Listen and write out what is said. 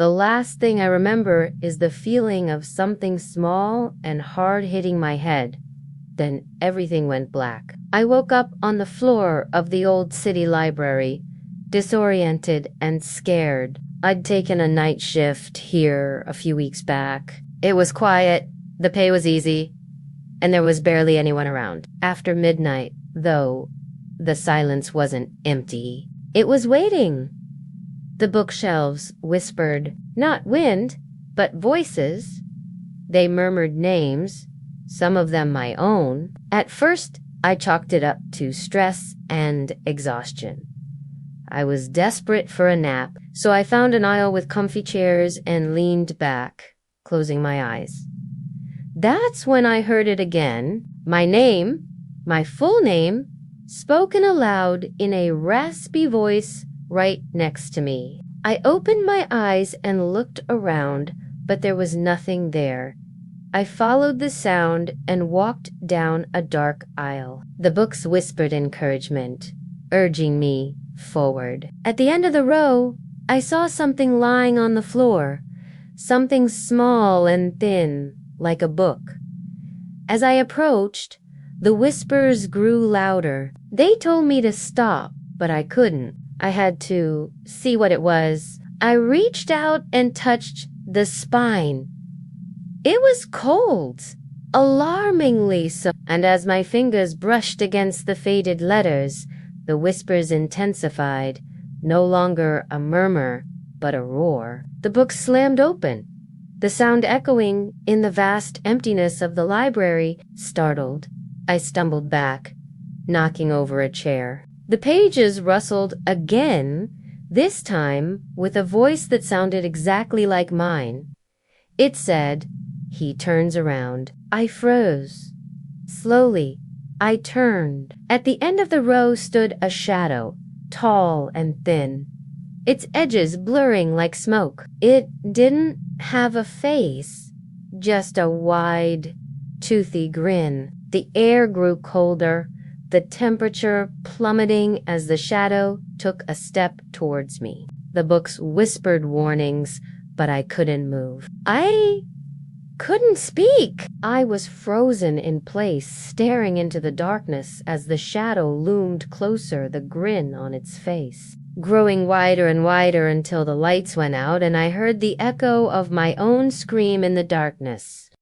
The last thing I remember is the feeling of something small and hard hitting my head. Then everything went black. I woke up on the floor of the old city library, disoriented and scared. I'd taken a night shift here a few weeks back. It was quiet, the pay was easy, and there was barely anyone around. After midnight, though, the silence wasn't empty. It was waiting. The bookshelves whispered, not wind, but voices. They murmured names, some of them my own. At first, I chalked it up to stress and exhaustion. I was desperate for a nap, so I found an aisle with comfy chairs and leaned back, closing my eyes. That's when I heard it again. My name, my full name, spoken aloud in a raspy voice right next to me. I opened my eyes and looked around, but there was nothing there. I followed the sound and walked down a dark aisle. The books whispered encouragement, urging me forward. At the end of the row, I saw something lying on the floor, something small and thin, like a book. As I approached, the whispers grew louder. They told me to stop, but I couldn't. I had to see what it was. I reached out and touched the spine. It was cold, alarmingly so, and as my fingers brushed against the faded letters, the whispers intensified, no longer a murmur, but a roar. The book slammed open, the sound echoing in the vast emptiness of the library. Startled, I stumbled back, knocking over a chair. The pages rustled again, this time with a voice that sounded exactly like mine. It said, "He turns around." I froze. Slowly, I turned. At the end of the row stood a shadow, tall and thin, its edges blurring like smoke. It didn't have a face, just a wide, toothy grin. The air grew colder, the temperature plummeting as the shadow took a step towards me. The books whispered warnings, but I couldn't move. I couldn't speak. I was frozen in place, staring into the darkness as the shadow loomed closer, the grin on its face, growing wider and wider until the lights went out and I heard the echo of my own scream in the darkness.